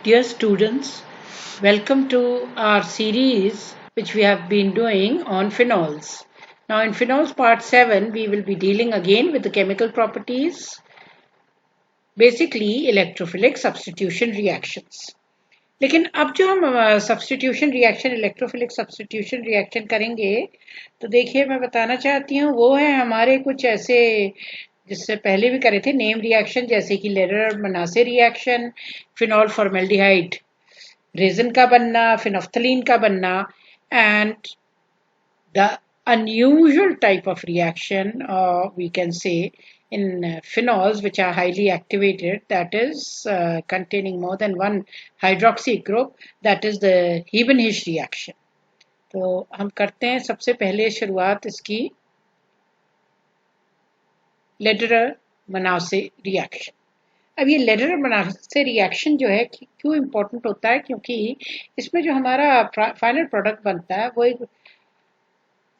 Dear students, welcome to our series which we have been doing on phenols. Now in phenols part 7 we will be dealing again with the chemical properties, basically electrophilic substitution reactions. लेकिन अब जो हम substitution reaction electrophilic substitution reaction करेंगे तो देखिए मैं बताना चाहती हूँ वो है हमारे कुछ ऐसे जिससे पहले भी करे थे नेम रिएक्शन जैसे कि ladder मनासे reaction phenol formaldehyde resin का बनना फिनोफ्थलीन का बनना and the unusual type of reaction we can say in phenols which are highly activated, that is containing more than one hydroxy group, that is the Heaven-His reaction. तो हम करते हैं सबसे पहले शुरुआत इसकी लेडरर मनासे रिएक्शन. अब ये लेडरर मनासे रिएक्शन जो है क्यों इम्पोर्टेंट होता है, क्योंकि इसमें जो हमारा फाइनल प्रोडक्ट बनता है वो एक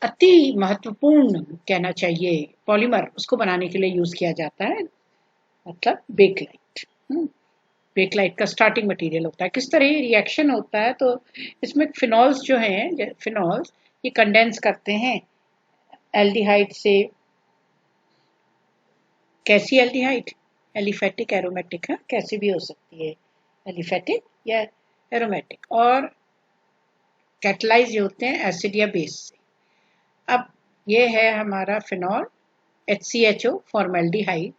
अति महत्वपूर्ण कहना चाहिए पॉलीमर उसको बनाने के लिए यूज किया जाता है, मतलब बेकलाइट. बेकलाइट का स्टार्टिंग मटेरियल होता है. किस तरह ये रिएक्शन होता है, तो इसमें फिनॉल्स जो हैं फिनॉल्स ये कंडेंस करते हैं एल्डिहाइड से. कैसी एल्डिहाइड? एलिफेटिक एरोमेटिक है, कैसी भी हो सकती है, एलिफेटिक या एरोमेटिक. और कैटलाइज होते हैं एसिड या बेस से. अब ये है हमारा फिनॉल HCHO फॉर्मेल्डिहाइड.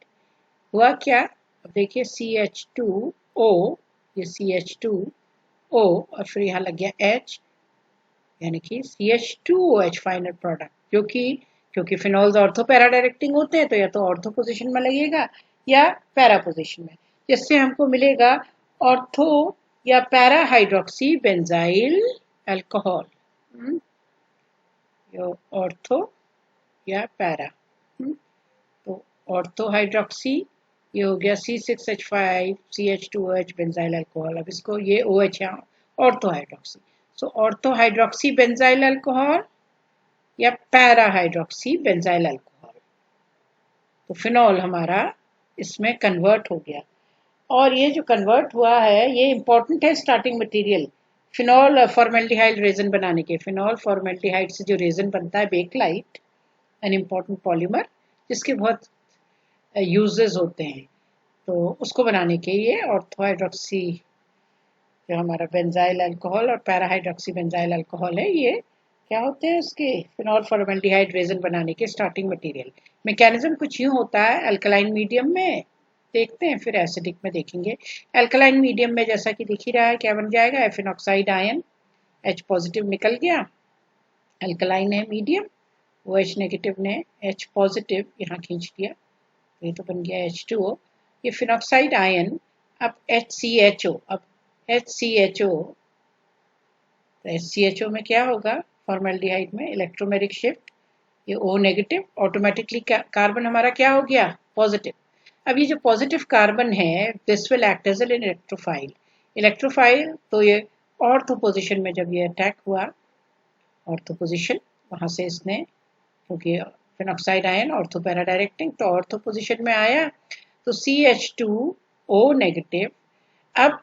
हुआ क्या, अब देखिए CH2O, ये CH2O और फिर यहाँ लग गया H, यानी कि CH2OH फाइनल प्रोडक्ट, जो कि क्योंकि फिनॉल्स ऑर्थो पैरा डायरेक्टिंग होते हैं तो या तो ऑर्थो पोजीशन में लगेगा या पैरा पोजीशन में, जिससे हमको मिलेगा ऑर्थो या para hydroxy benzyl alcohol. Ortho या पैरा. तो ऑर्थो हाइड्रोक्सी ये हो गया C6H5 CH2OH बेंजाइल अल्कोहल. अब इसको ये OH है ऑर्थो हाइड्रोक्सी. सो ऑर्थो हाइड्रोक्सी बेंजाइल अल्कोहल या पैरा हाइड्रोक्सी बेंजाइल अल्कोहल. तो फिनॉल हमारा इसमें कन्वर्ट हो गया. और ये जो कन्वर्ट हुआ है ये इंपॉर्टेंट है starting material phenol formaldehyde resin बनाने के. फिनॉल फॉर्मेल्डिहाइड से जो रेजन बनता है बेकलाइट, एन इम्पॉर्टेंट पॉलीमर जिसके बहुत यूजेस होते हैं, तो उसको बनाने के लिए ऑर्थो हाइड्रोक्सी जो हमारा बेंजाइल अल्कोहल और पैरा हाइड्रोक्सी बेंजाइल अल्कोहल है, ये क्या होते हैं उसके फिनॉल फॉर्मेल्डिहाइड रेजन बनाने के स्टार्टिंग मटेरियल. मैकेनिज्म कुछ यूं होता है अल्कलाइन मीडियम में देखते हैं, फिर एसिडिक में देखेंगे. अल्कलाइन मीडियम में जैसा कि दिख ही रहा है क्या बन जाएगा, एफिन ऑक्साइड आयन H पॉजिटिव निकल गया, अल्कलाइन है मीडियम, OH नेगेटिव ने H पॉजिटिव यहाँ खींच दिया, ये तो बन गया H2O. ये फिनॉक्साइड आयन अब HCHO, अब HCHO, तो HCHO में क्या होगा फॉर्मेल्डिहाइड में इलेक्ट्रोमेरिक शिफ्ट, ये O नेगेटिव, ऑटोमेटिकली कार्बन हमारा क्या हो गया पॉजिटिव. अब ये जो पॉजिटिव कार्बन है this will act as an electrophile. Electrophile तो ये ऑर्थो पोजीशन में जब ये अटैक हुआ, ऑर्थो पोजीशन वहां से इसने, क्योंकि phenoxide ion ortho para directing, तो ऑर्थो पोजीशन में आया तो CH2O नेगेटिव. अब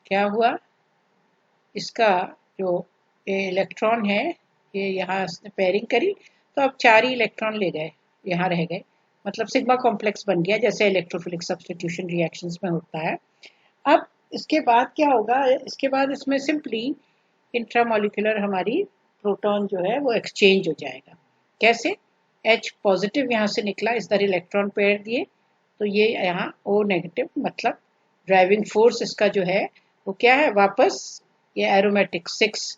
क्या हुआ, इसका जो इलेक्ट्रॉन है ये यहाँ इसने पेयरिंग करी, तो अब 4 ही इलेक्ट्रॉन ले गए, यहाँ रह गए, मतलब सिग्मा कॉम्प्लेक्स बन गया जैसे इलेक्ट्रोफिलिक सब्स्टिट्यूशन रिएक्शंस में होता है. अब इसके बाद क्या होगा, इसके बाद इसमें सिंपली इंट्रामोलिकुलर हमारी प्रोटॉन जो है वो एक्सचेंज हो जाएगा. कैसे, H पॉजिटिव यहाँ से निकला, इस तरह इलेक्ट्रॉन पेयर दिए, तो ये यहाँ O नेगेटिव, मतलब ड्राइविंग फोर्स इसका जो है वो क्या है, वापस ये एरोमेटिक 6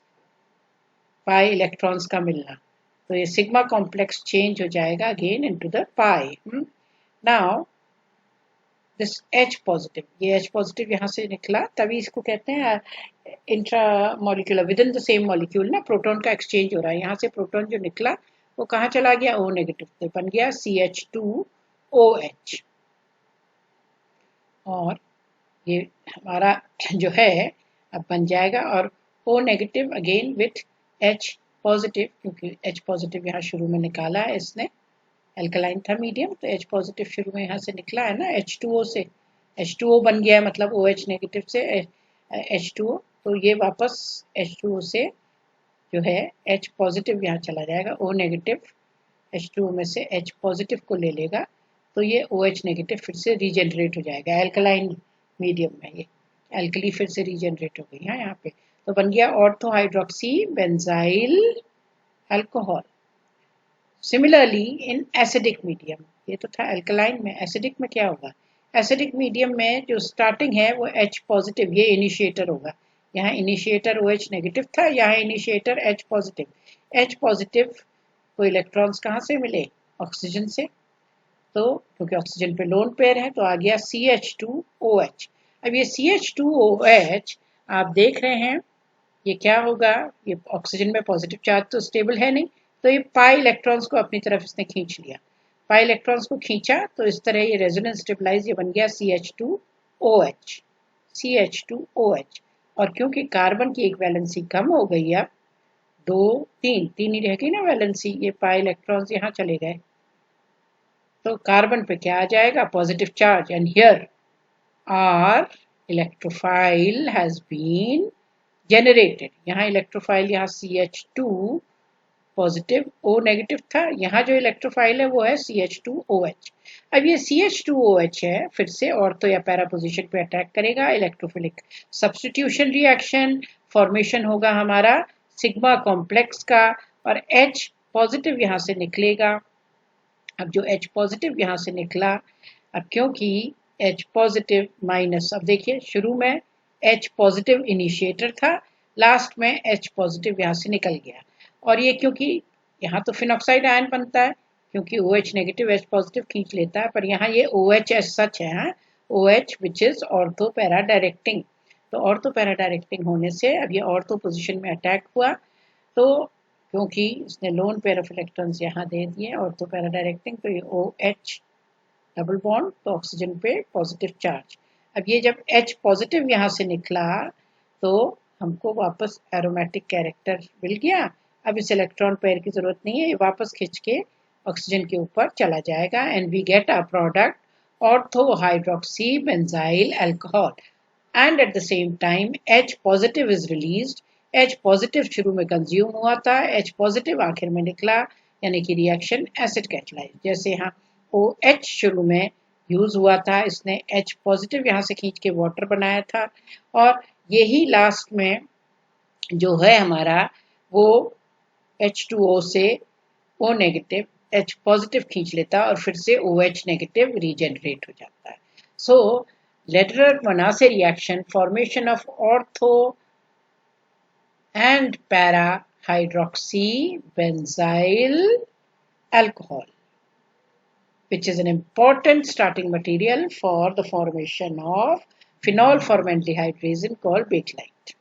पाई इलेक्ट्रॉन्स का मिलना, तो ये सिग्मा कॉम्प्लेक्स चेंज हो जाएगा again into the pi. Now this H positive, ये H पॉजिटिव यहाँ से निकला, तभी इसको कहते हैं intra molecular with in the same molecule ना, प्रोटॉन का एक्सचेंज हो रहा है. यहाँ से प्रोटॉन जो निकला वो कहाँ चला गया, O नेगेटिव पे, बन गया CH2OH. और ये हमारा जो है अब बन जाएगा, और O negative again with H positive, क्योंकि H पॉजिटिव यहाँ शुरू में निकाला है इसने, अल्कलाइन था मीडियम, तो H पॉजिटिव शुरू में यहाँ से निकला है ना H2O से, H2O बन गया है, मतलब OH नेगेटिव से H2O, तो ये वापस H2O से जो है H पॉजिटिव यहाँ चला जाएगा, O नेगेटिव H2O में से H पॉजिटिव को ले लेगा, तो ये OH नेगेटिव फिर से रीजनरेट हो जाएगा एल्कलाइन मीडियम में। ये एल्कली फिर से रीजनरेट हो गई है यहाँ पे, तो बन गया ortho hydroxy benzyl alcohol. Similarly in acidic medium, ये तो था एल्कलाइन में, एसिडिक में क्या होगा, एसिडिक मीडियम में जो स्टार्टिंग है वो H पॉजिटिव, ये इनिशिएटर होगा, यहाँ इनिशिएटर OH नेगेटिव था, यहाँ initiator H positive. H positive को इलेक्ट्रॉन्स कहाँ से मिले, ऑक्सीजन से, तो क्योंकि ऑक्सीजन पे लोन पेयर है तो आ गया CH2OH। अब ये CH2OH आप देख रहे हैं ये क्या होगा, ये ऑक्सीजन में पॉजिटिव चार्ज तो स्टेबल है नहीं, तो ये पाई इलेक्ट्रॉन्स को अपनी तरफ इसने खींच लिया, पाई इलेक्ट्रॉन्स को खींचा तो इस तरह ये रेजोनेंस स्टेबलाइज ये बन गया CH2OH, CH2OH। और क्योंकि कार्बन की एक वैलेंसी कम हो गई, अब दो तीन ही रह गई ना वैलेंसी, ये पाई इलेक्ट्रॉन्स यहाँ चले गए, तो कार्बन पे क्या आ जाएगा, positive charge, and here are electrophile has been generated. यहाँ इलेक्ट्रोफाइल, यहाँ CH2 पॉजिटिव O नेगेटिव था, यहाँ जो इलेक्ट्रोफाइल है वो है CH2OH। अब ये CH2OH है फिर से ऑर्थो या पैरा पोजीशन पे अटैक करेगा, इलेक्ट्रोफिलिक सब्स्टिट्यूशन रिएक्शन, फॉर्मेशन होगा हमारा सिग्मा कॉम्प्लेक्स का, और H पॉजिटिव यहाँ से निकलेगा। अब जो H पॉजिटिव यहाँ से निकला, अब क्योंकि H पॉजिटिव माइनस, अब देखिए शुरू में H पॉजिटिव इनिशिएटर था, लास्ट में H पॉजिटिव यहाँ से निकल गया, और ये क्योंकि यहाँ तो फिनॉक्साइड आयन बनता है, क्योंकि OH नेगेटिव H पॉजिटिव खींच लेता है, पर यहाँ ये OH एज सच है, हाँ OH which is ortho para directing, तो ऑर्थो पैरा डायरेक्टिंग होने से अब ये ऑर्थो पोजिशन में अटैक हुआ, तो क्योंकि इसने लोन पेयर ऑफ इलेक्ट्रॉन्स यहाँ दे दिए ऑर्थो पैरा डायरेक्टिंग, तो ये OH डबल बॉन्ड, तो ऑक्सीजन पे पॉजिटिव चार्ज। अब ये जब H पॉजिटिव यहाँ से निकला तो हमको वापस एरोमेटिक कैरेक्टर मिल गया, अब इस इलेक्ट्रॉन पेयर की जरूरत नहीं है, ये वापस खिंच के ऑक्सीजन के ऊपर चला जाएगा, and we get a product ortho hydroxy benzyl alcohol, and at the same time H positive is released. H positive शुरू में कंज्यूम हुआ था, H पॉजिटिव आखिर में निकला, यानी कि रिएक्शन एसिड कैटालाइज, जैसे यहाँ OH शुरू में यूज हुआ था, इसने H पॉजिटिव यहाँ से खींच के वाटर बनाया था, और यही लास्ट में जो है हमारा वो H2O से O नेगेटिव H पॉजिटिव खींच लेता है और फिर से OH नेगेटिव रीजनरेट हो जाता है। सो Lederer-Manasse reaction, formation of ortho and para hydroxy benzyl alcohol, which is an important starting material for the formation of phenol formaldehyde resin called bakelite.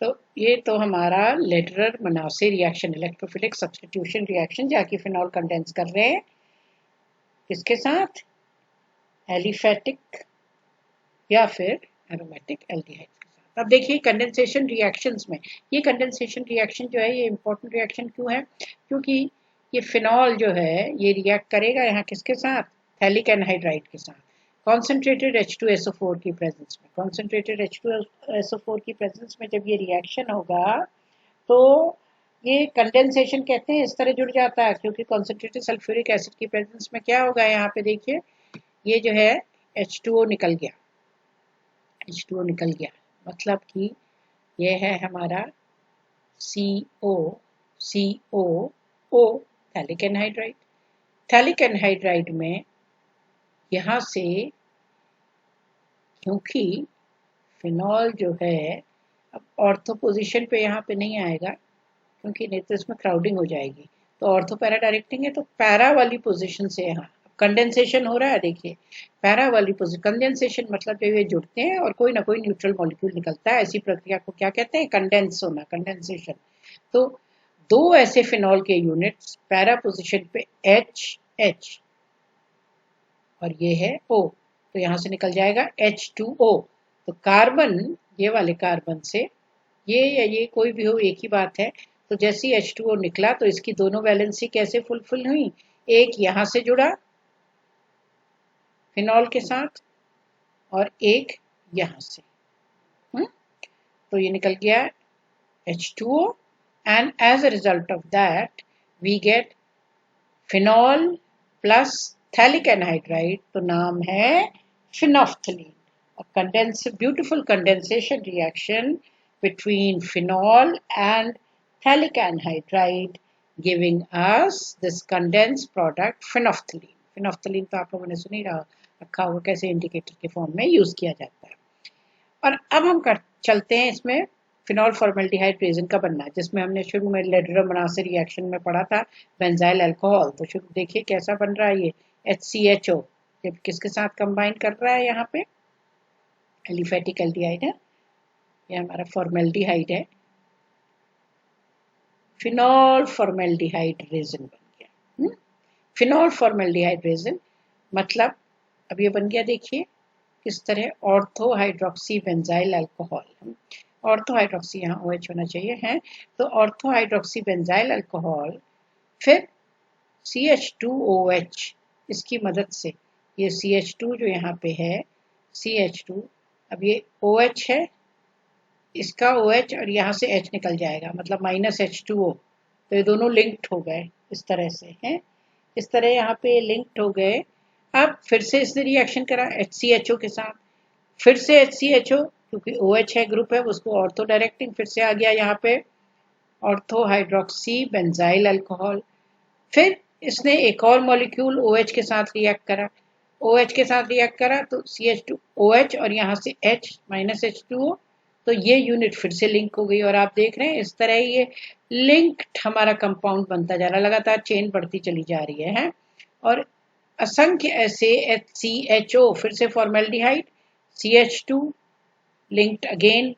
तो ये तो हमारा Lederer Manasse reaction, electrophilic substitution reaction, जाके phenol condense कर रहे हैं किसके साथ, एलिफेटिक या फिर एरोमेटिक एल्डिहाइड के साथ। अब देखिए कंडेंसेशन रिएक्शंस में, ये कंडेंसेशन रिएक्शन जो है ये इंपॉर्टेंट रिएक्शन क्यों है, क्योंकि ये फिनॉल जो है ये रिएक्ट करेगा यहाँ किसके साथ, थैलिक एनहाइड्राइड के साथ, कॉन्सेंट्रेटेड H2SO4 की प्रेजेंस में, कॉन्सेंट्रेटेड H2SO4 की प्रेजेंस में जब ये रिएक्शन होगा तो ये कंडेंसेशन कहते हैं, इस तरह जुड़ जाता है, क्योंकि कॉन्सेंट्रेटेड सल्फ्यूरिक एसिड की प्रेजेंस में क्या होगा, यहाँ पे देखिए ये जो है H2O निकल गया, H2O निकल गया, मतलब कि ये है हमारा COO phthalic anhydride. Phthalic anhydride में यहाँ से क्योंकि फिनॉल जो है अब ऑर्थो पोजीशन पे यहाँ पे नहीं आएगा, क्योंकि नहीं तो इसमें क्राउडिंग हो जाएगी, तो ऑर्थो पैरा डायरेक्टिंग है, तो पैरा वाली पोजीशन से यहाँ कंडेंसेशन हो रहा है, देखिए पैरा वाली पोजीशन, कंडेंसेशन मतलब जब ये जुड़ते हैं और कोई ना कोई न्यूट्रल मॉलिक्यूल निकलता है, ऐसी प्रक्रिया को क्या कहते हैं, कंडेंस होना, कंडेंसेशन। तो दो ऐसे फिनॉल के यूनिट्स पैरा पोजीशन पे H और ये है O, तो यहाँ से निकल जाएगा H2O, तो कार्बन, ये वाले कार्बन से ये या ये कोई भी हो एक ही बात है, तो जैसे ही H2O निकला तो इसकी दोनों वैलेंसी कैसे फुलफिल हुई, एक यहाँ से जुड़ा फिनॉल के साथ और एक यहाँ से। तो ये निकल गया H2O and as a result of that we get phenol plus phthalic anhydride, तो नाम है phenolphthalein. A beautiful condensation reaction between phenol and phthalic anhydride giving us this condensed product phenolphthalein. phenolphthalein तो आप लोगों ने सुनी रखा होगा कैसे इंडिकेटर के फॉर्म में यूज किया जाता है। और अब हम चलते हैं इसमें फिनॉल फॉर्मेल्डिहाइड रेजिन का बनना, जिसमें हमने शुरू में लेडरम मोनासे रिएक्शन में पढ़ा था बेंजाइल अल्कोहल। तो शुरू देखिए कैसा बन रहा है ये HCHO, जब किसके साथ कंबाइन कर रहा है, यहाँ पे एलिफेटिक एल्डिहाइड है, ये हमारा फॉर्मेल्डिहाइड है, फिनॉल फॉर्मेल्डिहाइड रेजिन बन गया। फिनॉल फॉर्मेल्डिहाइड रेजिन मतलब अब ये बन गया, देखिए किस तरह, ortho hydroxy benzyl alcohol. Ortho hydroxy यहाँ OH होना चाहिए है, तो ऑर्थो हाइड्रोक्सी बेंजाइल अल्कोहल, फिर CH2OH, इसकी मदद से ये CH2 जो यहाँ पे है CH2, अब ये OH है, इसका OH और यहाँ से H निकल जाएगा, मतलब -H2O, तो ये दोनों लिंक्ड हो गए इस तरह से हैं, इस तरह यहाँ पे लिंक्ड हो गए। अब फिर से इसने रिएक्शन करा HCHO के साथ, फिर से HCHO, क्योंकि OH है ग्रुप है, उसको ऑर्थो डायरेक्टिंग, फिर से आ गया यहाँ पे ऑर्थो हाइड्रोक्सी बेंजाइल अल्कोहल। फिर इसने एक और मॉलिक्यूल OH के साथ रिएक्ट करा, OH के साथ रिएक्ट करा तो CH2OH और यहाँ से H -H2O, तो ये यूनिट फिर से लिंक हो गई। और आप देख रहे हैं इस तरह ये लिंक्ड हमारा कंपाउंड बनता जा रहा है, लगातार चेन बढ़ती चली जा रही है। और असंख्य ऐसे HCHO, फिर से formaldehyde, CH2 linked again,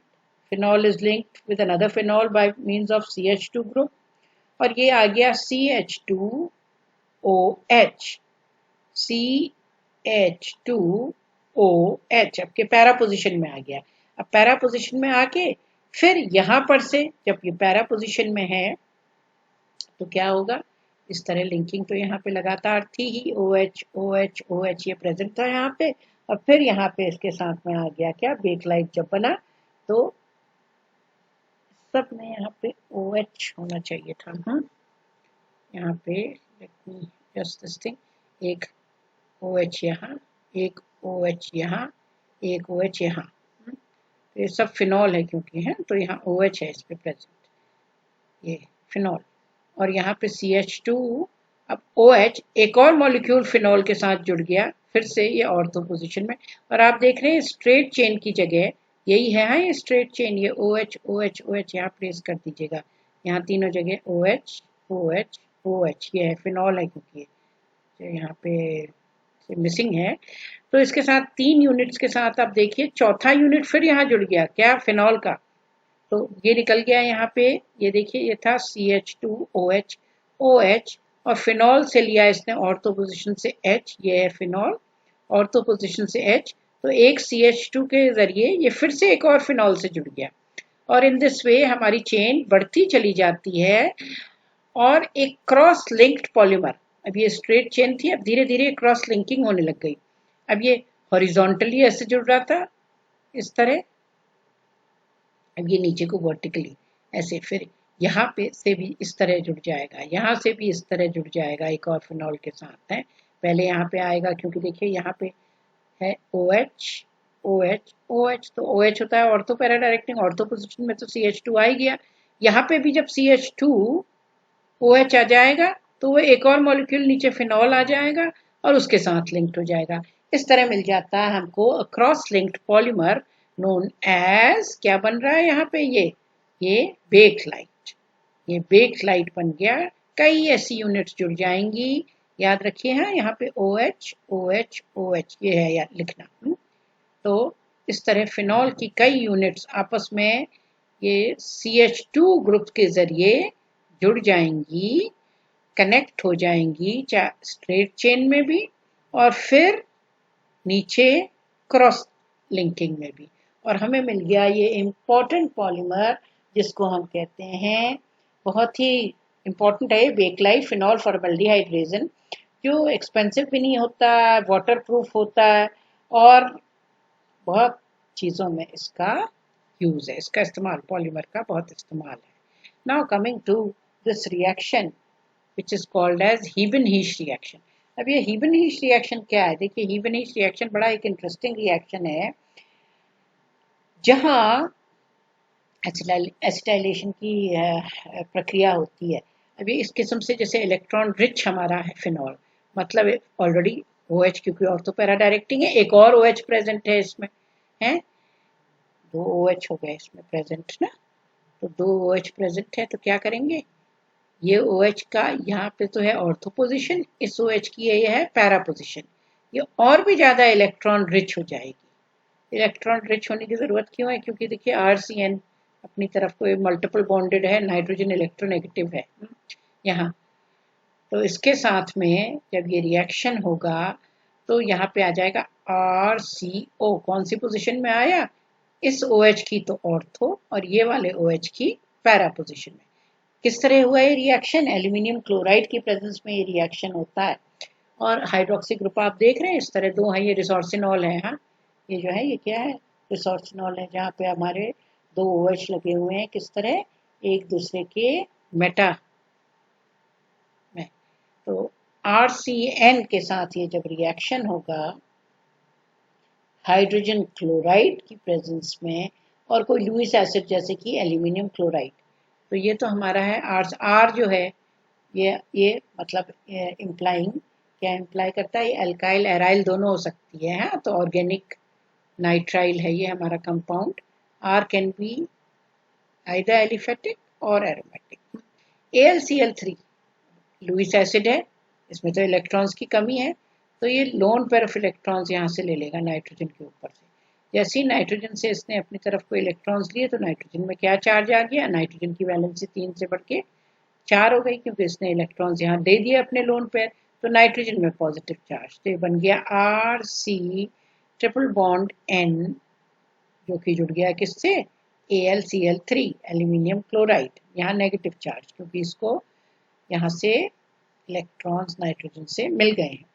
phenol is linked with another phenol by means of CH2 group, और ये आ गया CH2OH, CH2OH अब के पैरा पोजिशन में आ गया। अब पैरा पोजिशन में आके फिर यहाँ पर से जब ये पैरा पोजिशन में है तो क्या होगा, इस तरह लिंकिंग तो यहाँ पे लगातार थी ही, OH OH OH ये प्रेजेंट था यहाँ पे, और फिर यहाँ पे इसके साथ में आ गया क्या, बेकलाइट जब बना तो सब में यहाँ पे OH होना चाहिए था। यहाँ पे जस्ट दिस थिंग, एक OH यहाँ, एक OH यहाँ, एक OH यहाँ, तो ये सब फिनॉल है क्योंकि है, तो यहाँ OH है इस पे प्रेजेंट, ये फिनॉल, और यहाँ पे CH2, अब OH एक और मॉलिक्यूल फिनॉल के साथ जुड़ गया फिर से ये ऑर्थो पोजीशन में, और आप देख रहे हैं स्ट्रेट चेन की जगह यही है, हाँ ये स्ट्रेट चेन, ये OH OH OH यहाँ प्लेस कर दीजिएगा, यहाँ तीनों जगह OH OH OH, ये है फिनॉल है क्योंकि ये यहाँ पे मिसिंग है, तो इसके साथ 3 यूनिट्स के साथ आप देखिए चौथा यूनिट फिर यहाँ जुड़ गया क्या, फिनॉल का, तो ये निकल गया यहाँ पे, ये देखिए ये था CH2OH OH, और फिनॉल से लिया इसने ऑर्थो पोजीशन से H, ये है फिनॉल, ऑर्थो पोजीशन से H, तो एक CH2 के जरिए ये फिर से एक और फिनॉल से जुड़ गया, और इन दिस वे हमारी चेन बढ़ती चली जाती है, और एक क्रॉस लिंक्ड पॉलीमर, अब ये स्ट्रेट चेन थी, अब धीरे धीरे क्रॉस लिंकिंग होने लग गई, अब ये हॉरिजॉन्टली ऐसे जुड़ रहा था इस तरह, अब ये नीचे को वर्टिकली ऐसे, फिर यहाँ पे से भी इस तरह जुड़ जाएगा, यहाँ से भी इस तरह जुड़ जाएगा एक और फिनॉल के साथ है, पहले यहाँ पे आएगा क्योंकि देखिए यहाँ पे है OH OH OH, तो OH होता है ortho para directing, ortho position में तो CH2 आ ही गया, यहाँ पे भी जब CH2 OH आ जाएगा तो वो एक और मॉलिक्यूल नीचे फिनॉल आ जाएगा और उसके साथ लिंक्ड हो जाएगा, इस तरह मिल जाता है हमको cross linked polymer known as, क्या बन रहा है यहाँ पे, ये बेकलाइट, ये बेकलाइट बन गया, कई ऐसी यूनिट्स जुड़ जाएंगी, याद रखिए हाँ, यहाँ पे OH OH OH ये है यार लिखना, तो इस तरह फिनॉल की कई यूनिट्स आपस में ये CH2 ग्रुप के जरिए जुड़ जाएंगी, कनेक्ट हो जाएंगी, चाहे स्ट्रेट चेन में भी और फिर नीचे क्रॉस लिंकिंग में भी, और हमें मिल गया ये इम्पोर्टेंट पॉलीमर जिसको हम कहते हैं, बहुत ही इम्पोर्टेंट है, बेकलाइट फिनॉल फॉर्मेल्डिहाइड रेजिन, जो एक्सपेंसिव भी नहीं होता, वाटर प्रूफ होता है, और बहुत चीज़ों में इसका यूज है, इसका इस्तेमाल, पॉलीमर का बहुत इस्तेमाल है। Now coming to this reaction which is called as Houben Hoesch reaction. अब ये हीबन-हीश रिएक्शन क्या है? देखिए, हीबन-हीश रिएक्शन बड़ा एक इंटरेस्टिंग रिएक्शन है, जहाँ एसिटाइलेशन की प्रक्रिया होती है। अब ये इस किस्म से, जैसे इलेक्ट्रॉन रिच हमारा है फिनॉल, मतलब ऑलरेडी OH, क्योंकि ऑर्थो पैरा डायरेक्टिंग है, एक और OH प्रेजेंट है इसमें, है 2 OH हो गए इसमें प्रेजेंट ना, तो 2 OH प्रेजेंट है, तो क्या करेंगे, ये OH का यहाँ पे तो है ऑर्थो पोजिशन, इस OH की ये है पैरा पोजिशन, ये और भी ज्यादा इलेक्ट्रॉन रिच हो जाएगी। इलेक्ट्रॉन रिच होने की जरूरत क्यों है? क्योंकि देखिए RCN अपनी तरफ को मल्टीपल बॉन्डेड है, नाइट्रोजन इलेक्ट्रोनेगेटिव है यहाँ, तो इसके साथ में जब ये रिएक्शन होगा तो यहाँ पे आ जाएगा RCO, कौन सी पोजीशन में आया, इस OH की तो ऑर्थो और ये वाले OH की पैरा पोजीशन में। किस तरह हुआ ये रिएक्शन? एल्यूमिनियम क्लोराइड की प्रेजेंस में ये रिएक्शन होता है, और हाइड्रोक्सी ग्रुप आप देख रहे हैं इस तरह दो है, ये रिसोर्सिनॉल है, हाँ ये जो है ये क्या है, रिसोर्सिनॉल है, जहाँ पे हमारे 2 OH लगे हुए हैं, किस तरह, एक दूसरे के मेटा में। तो RCN के साथ ये जब रिएक्शन होगा हाइड्रोजन क्लोराइड की प्रेजेंस में, और कोई लुईस एसिड जैसे कि एल्यूमिनियम क्लोराइड, तो ये तो हमारा है R जो है, ये मतलब इम्प्लाइंग क्या इम्प्लाई करता है, ये अल्काइल एराइल दोनों हो सकती है, हाँ, तो ऑर्गेनिक नाइट्राइल है ये हमारा compound. R can be either aliphatic और एरोमेटिक। AlCl3 लुईस एसिड है, इसमें तो इलेक्ट्रॉन्स की कमी है, तो ये लोन पेयर ऑफ इलेक्ट्रॉन्स यहाँ से ले लेगा नाइट्रोजन के ऊपर से। जैसे ही नाइट्रोजन से इसने अपनी तरफ को इलेक्ट्रॉन्स लिए, तो नाइट्रोजन में क्या चार्ज आ गया, नाइट्रोजन की वैलेंसी 3 से बढ़ के 4 हो गई, क्योंकि इसने इलेक्ट्रॉन्स यहाँ दे दिए अपने लोन पेयर, तो नाइट्रोजन में पॉजिटिव चार्ज, तो ये बन गया RC ट्रिपल बॉन्ड N, जो कि जुड़ गया किससे, AlCl3 एल्यूमिनियम क्लोराइड, यहाँ नेगेटिव चार्ज, क्योंकि इसको यहाँ से इलेक्ट्रॉन्स नाइट्रोजन से मिल गए हैं।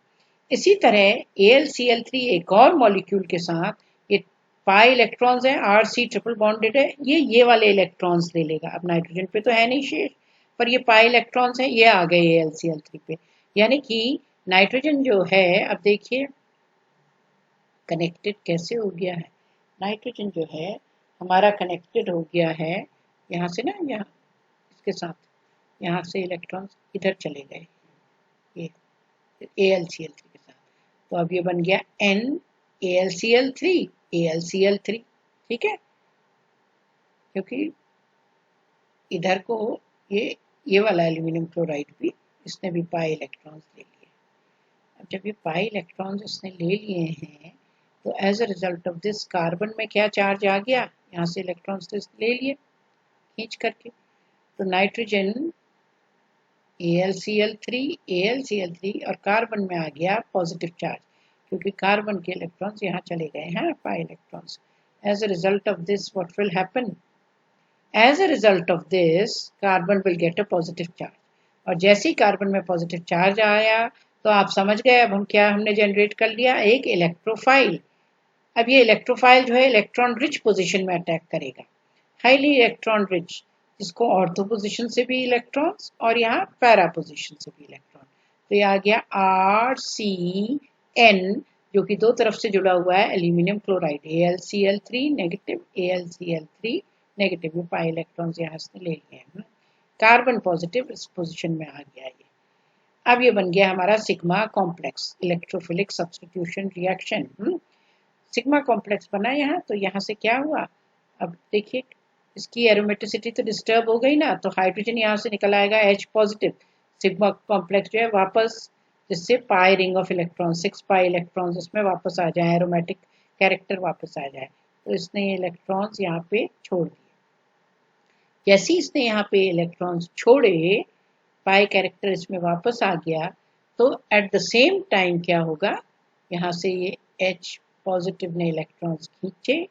इसी तरह AlCl3 एक और मॉलिक्यूल के साथ, ये पाई इलेक्ट्रॉन्स है, RC ट्रिपल बॉन्डेड है, ये वाले इलेक्ट्रॉन्स ले लेगा, अब नाइट्रोजन पे तो है नहीं शेष, पर ये पाई इलेक्ट्रॉन्स है, ये आ गए AlCl3 पे, यानी कि नाइट्रोजन जो है, अब देखिए कनेक्टेड कैसे हो गया है, नाइट्रोजन जो है हमारा कनेक्टेड हो गया है यहाँ से ना, यहाँ इसके साथ, यहाँ से इलेक्ट्रॉन्स इधर चले गए, ये AlCl3 के साथ, तो अब ये बन गया NAlCl3 AlCl3, ठीक है, क्योंकि इधर को ये वाला एल्यूमिनियम क्लोराइड भी इसने भी पाई इलेक्ट्रॉन्स ले लिए। अब जब ये पाई इलेक्ट्रॉन्स इसने ले लिए हैं, तो as a result of this carbon में क्या चार्ज आ गया, यहाँ से इलेक्ट्रॉन्स तो ले लिए खींच करके, तो नाइट्रोजन AlCl3 और कार्बन में आ गया पॉजिटिव चार्ज, क्योंकि कार्बन के इलेक्ट्रॉन्स यहाँ चले गए हैं pi electrons. As a result of this what will happen, as a result of this carbon will get a positive charge, और जैसे ही कार्बन में पॉजिटिव चार्ज आया, तो आप समझ गए अब हम क्या हमने जनरेट कर लिया, एक इलेक्ट्रोफाइल। अब ये इलेक्ट्रोफाइल जो है इलेक्ट्रॉन रिच पोजीशन में अटैक करेगा, हाईली इलेक्ट्रॉन रिच, जिसको ऑर्थो पोजीशन से भी इलेक्ट्रॉन्स और यहाँ पैरा पोजीशन से भी इलेक्ट्रॉन, तो ये आ गया RCN, जो कि दो तरफ से जुड़ा हुआ है aluminium chloride, AlCl3 negative AlCl3 negative, ये पाई इलेक्ट्रॉन्स यहाँ से ले लिए हैं, कार्बन पॉजिटिव इस पोजीशन में आ गया ये। अब ये बन गया हमारा sigma complex, electrophilic substitution reaction. Sigma complex बना यहाँ, तो यहाँ से क्या हुआ, अब देखिए इसकी एरोमेटिसिटी तो डिस्टर्ब हो गई ना, तो हाइड्रोजन यहाँ से निकल आएगा H पॉजिटिव, सिग्मा कॉम्प्लेक्स जो है वापस, जिससे pi ring of electron 6 pi electrons इसमें वापस आ जाए, एरोमेटिक कैरेक्टर वापस आ जाए, तो इसने ये इलेक्ट्रॉन्स यहाँ पे छोड़ दिए। जैसे ही इसने यहाँ पे इलेक्ट्रॉन्स छोड़े, पाई कैरेक्टर इसमें वापस आ गया, तो एट द सेम टाइम क्या होगा, यहाँ से ये H पॉजिटिव ने इलेक्ट्रॉन्स खींचे,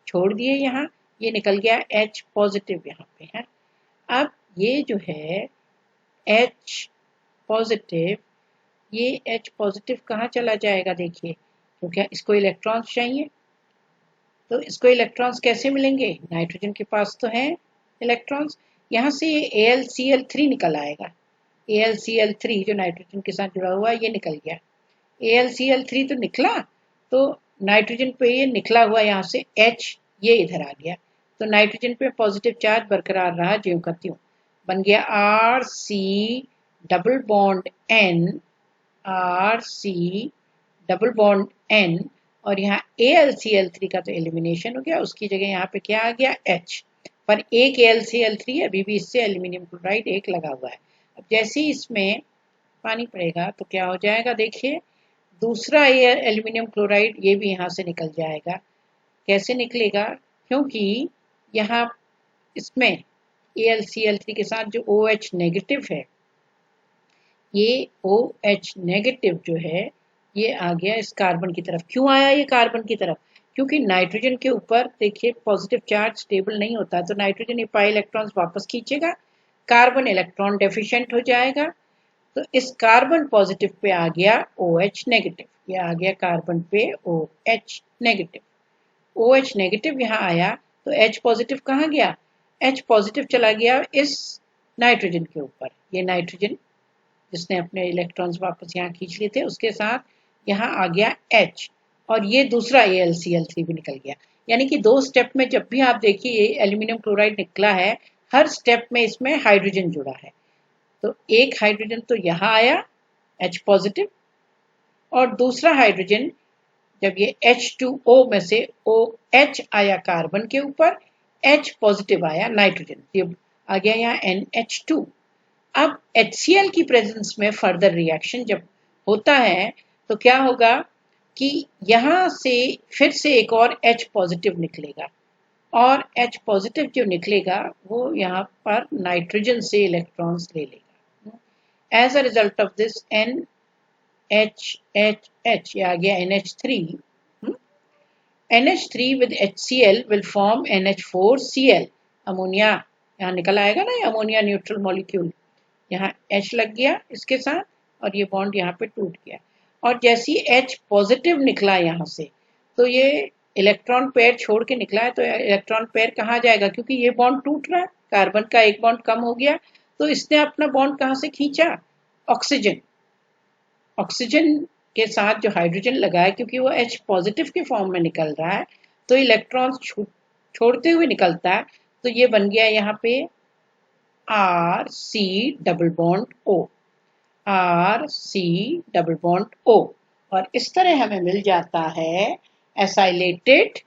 छोड़ दिए, यहाँ ये निकल गया H पॉजिटिव यहाँ पे है। अब ये जो है H पॉजिटिव, ये H पॉजिटिव कहाँ चला जाएगा, देखिए, क्योंकि इसको इलेक्ट्रॉन्स चाहिए, तो इसको इलेक्ट्रॉन्स कैसे मिलेंगे? नाइट्रोजन के पास तो हैं इलेक्ट्रॉन्स, यहाँ से AlCl3 निकल आएगा। AlCl3 जो नाइट्रोजन के साथ जुड़ा हुआ है ये निकल गया। AlCl3 तो निकला, तो नाइट्रोजन पे ये निकला हुआ यहाँ से H ये इधर आ गया, तो नाइट्रोजन पे पॉजिटिव चार्ज बरकरार रहा ज्यों का त्यों, बन गया RC double bond N, RC double bond N, और यहाँ AlCl3 का तो एलिमिनेशन हो गया, उसकी जगह यहाँ पे क्या आ गया H, पर एक AlCl3 है, अभी भी इससे एल्यूमिनियम क्लोराइड एक लगा हुआ है। अब जैसे ही इसमें पानी पड़ेगा तो क्या हो जाएगा, देखिए दूसरा एल्यूमिनियम क्लोराइड ये भी यहाँ से निकल जाएगा। कैसे निकलेगा? क्योंकि यहाँ इसमें AlCl3 के साथ जो OH नेगेटिव है, ये OH नेगेटिव जो है ये आ गया इस कार्बन की तरफ। क्यों आया ये कार्बन की तरफ? क्योंकि नाइट्रोजन के ऊपर देखिए पॉजिटिव चार्ज स्टेबल नहीं होता, तो नाइट्रोजन ये पाई इलेक्ट्रॉन्स वापस खींचेगा, कार्बन इलेक्ट्रॉन डेफिशिएंट हो जाएगा, तो इस कार्बन पॉजिटिव पे आ गया OH नेगेटिव, ये आ गया कार्बन पे OH नेगेटिव। OH नेगेटिव यहाँ आया तो H पॉजिटिव कहाँ गया? H पॉजिटिव चला गया इस नाइट्रोजन के ऊपर, ये नाइट्रोजन जिसने अपने इलेक्ट्रॉन्स वापस यहाँ खींच लिए थे उसके साथ यहाँ आ गया H, और ये दूसरा AlCl3 भी निकल गया। यानी कि दो स्टेप में जब भी आप देखिए एल्यूमिनियम क्लोराइड निकला है, हर स्टेप में इसमें हाइड्रोजन जुड़ा है, तो एक हाइड्रोजन तो यहाँ आया H पॉजिटिव, और दूसरा हाइड्रोजन जब ये H2O में से OH आया कार्बन के ऊपर, H पॉजिटिव आया नाइट्रोजन, ये आ गया यहाँ NH2। अब HCl की प्रेजेंस में फर्दर रिएक्शन जब होता है तो क्या होगा कि यहाँ से फिर से एक और H पॉजिटिव निकलेगा, और H पॉजिटिव जो निकलेगा वो यहाँ पर नाइट्रोजन से इलेक्ट्रॉन्स ले लेगा। As a result of this NHH ये आ गया NH3, NH3 with HCl will form NH4Cl, ammonia यहाँ निकल आएगा ना, ये अमोनिया न्यूट्रल मॉलिक्यूल, यहाँ H लग गया इसके साथ और ये बॉन्ड यहाँ पे टूट गया, और जैसी H पॉजिटिव निकला यहाँ से तो ये इलेक्ट्रॉन पेयर छोड़ के निकला है, तो इलेक्ट्रॉन पेयर कहाँ जाएगा? क्योंकि ये बॉन्ड टूट रहा है, कार्बन का एक बॉन्ड कम हो गया, तो इसने अपना बॉन्ड कहाँ से खींचा? ऑक्सीजन, ऑक्सीजन के साथ जो हाइड्रोजन लगा है, क्योंकि वो H पॉजिटिव के फॉर्म में निकल रहा है तो इलेक्ट्रॉन छोड़ते हुए निकलता है, तो ये बन गया यहाँ पे RC double bond O, RC double bond O, और इस तरह हमें मिल जाता है एसाइलेटेड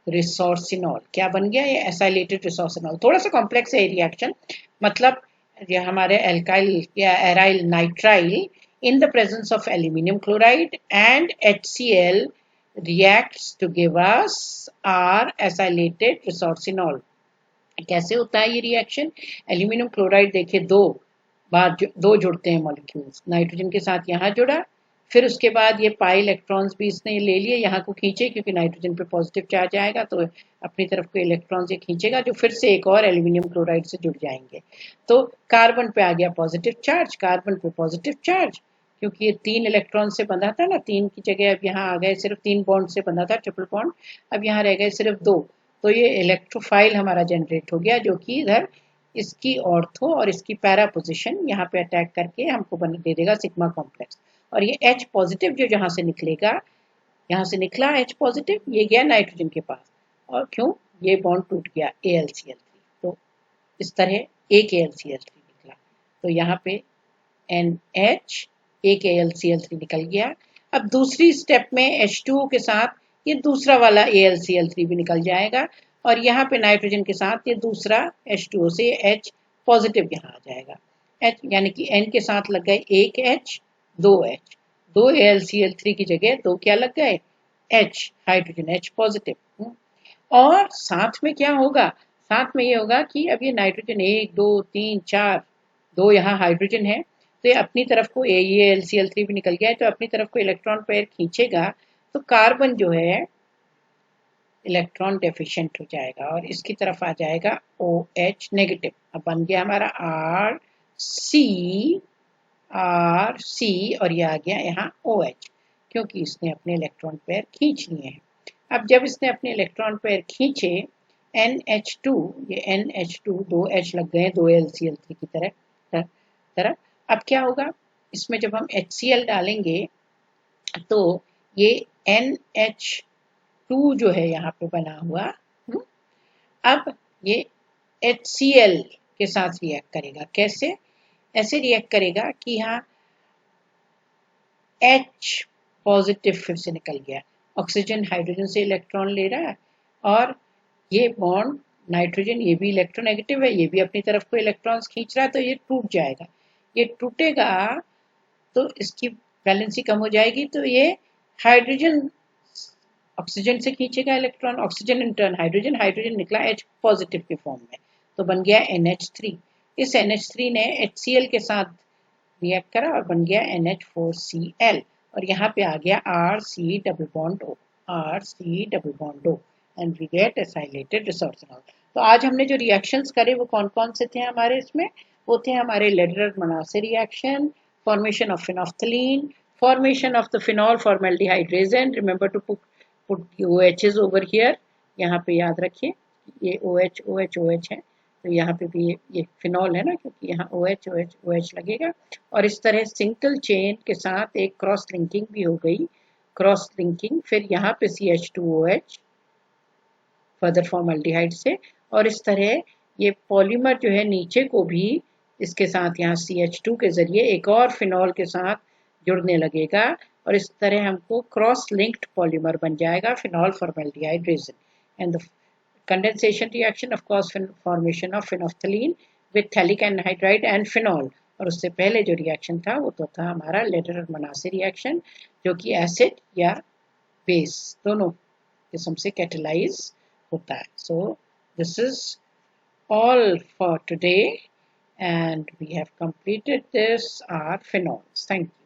रिसोर्सिनॉल। क्या बन गया ये? Acylated resorcinol. थोड़ा सा कॉम्प्लेक्स है रिएक्शन, मतलब ये हमारे एल्काइल या aryl nitrile in the presence of aluminium chloride and HCl reacts to give us our acylated resorcinol। कैसे होता है ये रिएक्शन? एल्यूमिनियम क्लोराइड देखिए दो जुड़ते हैं मॉलिक्यूल्स, नाइट्रोजन के साथ यहाँ जुड़ा, फिर उसके बाद ये पाई इलेक्ट्रॉन्स भी इसने ले लिए, यहाँ को खींचे क्योंकि नाइट्रोजन पे पॉजिटिव चार्ज आएगा तो अपनी तरफ को इलेक्ट्रॉन्स ये खींचेगा जो फिर से एक और एल्यूमिनियम क्लोराइड से जुड़ जाएंगे, तो कार्बन पे आ गया पॉजिटिव चार्ज, कार्बन पे पॉजिटिव चार्ज, क्योंकि ये 3 इलेक्ट्रॉन से बंधा था ना, 3 की जगह अब यहाँ आ गए सिर्फ 3 बॉन्ड से बंधा था ट्रिपल बॉन्ड, अब यहाँ रह गए सिर्फ 2, तो ये इलेक्ट्रोफाइल हमारा जनरेट हो गया जो कि इधर इसकी ऑर्थो और इसकी पैरा पोजिशन यहाँ पे अटैक करके हमको दे देगा सिग्मा कॉम्प्लेक्स, और ये H पॉजिटिव जो जहाँ से निकलेगा, यहाँ से निकला H पॉजिटिव, ये गया नाइट्रोजन के पास, और क्यों? ये बॉन्ड टूट गया AlCl3, तो इस तरह एक AlCl3 निकला, तो यहाँ पे NH एक AlCl3 निकल गया। अब दूसरी स्टेप में H2O के साथ ये दूसरा वाला AlCl3 भी निकल जाएगा, और यहाँ पे नाइट्रोजन के साथ ये दूसरा H2O से H पॉजिटिव यहाँ आ जाएगा, H यानी कि N के साथ लग गए एक H, दो H, दो AlCl3 की जगह दो क्या लग गए? H, hydrogen H positive. और साथ में क्या होगा? साथ में ये होगा कि अब ये नाइट्रोजन 1 2 3 4 दो यहाँ हाइड्रोजन है, तो ये अपनी तरफ को ये AlCl3 भी निकल गया है, तो अपनी तरफ को इलेक्ट्रॉन पेयर खींचेगा, तो कार्बन जो है इलेक्ट्रॉन डेफिशिएंट हो जाएगा और इसकी तरफ आ जाएगा OH नेगेटिव। अब बन गया हमारा RC और ये आ गया यहाँ OH, क्योंकि इसने अपने इलेक्ट्रॉन पेयर खींच लिए हैं। अब जब इसने अपने इलेक्ट्रॉन पेयर खींचे NH2, ये NH2 दो H लग गए, दो LCl3 की तरह। अब क्या होगा, इसमें जब हम HCl डालेंगे तो ये NH2 जो है यहाँ पे बना हुआ, अब ये HCl के साथ रिएक्ट करेगा। कैसे? ऐसे रिएक्ट करेगा कि यहाँ H पॉजिटिव फिर से निकल गया, ऑक्सीजन हाइड्रोजन से इलेक्ट्रॉन ले रहा है, और ये बॉन्ड नाइट्रोजन, ये भी इलेक्ट्रोनेगेटिव है, ये भी अपनी तरफ को इलेक्ट्रॉन्स खींच रहा है, तो ये टूट जाएगा। ये टूटेगा तो इसकी वैलेंसी कम हो जाएगी, तो ये हाइड्रोजन ऑक्सीजन से खींचेगा electron, oxygen in turn hydrogen, hydrogen निकला H पॉजिटिव के फॉर्म में, तो बन गया NH3। इस NH3 ने HCl के साथ रिएक्ट करा और बन गया NH4Cl, और यहाँ पे आ गया RC double bond O, RC double bond O, and we get acylated resource. तो आज हमने जो रिएक्शंस करे वो कौन कौन से थे हमारे इसमें, वो थे हमारे Lederer Manasse reaction, formation of phenolphthalein, formation of the phenol formaldehyde resin, remember to put OHs over here, यहाँ पे याद रखिए ये OH OH OH है, तो यहाँ पे भी ये फिनॉल है ना, क्योंकि यहाँ OH OH OH लगेगा, और इस तरह सिंगल चेन के साथ एक क्रॉस लिंकिंग भी हो गई, क्रॉस लिंकिंग, फिर यहाँ पे CH2OH फर्दर फॉर्मल्डिहाइड से, और इस तरह ये पॉलीमर जो है नीचे को भी इसके साथ यहाँ CH2 के जरिए एक और फिनॉल के साथ जुड़ने लगेगा, और इस तरह हमको क्रॉस लिंक्ड पॉलीमर बन जाएगा phenol formaldehyde resin, and the condensation reaction of cause formation of phenolphthalein with phthalic anhydride and phenol, और उससे पहले जो रिएक्शन था वो तो था हमारा लेडरर-मनासे रिएक्शन, जो कि एसिड या बेस दोनों किस्म से कैटेलाइज होता है। So this is all for today, and we have completed this our phenols. Thank you.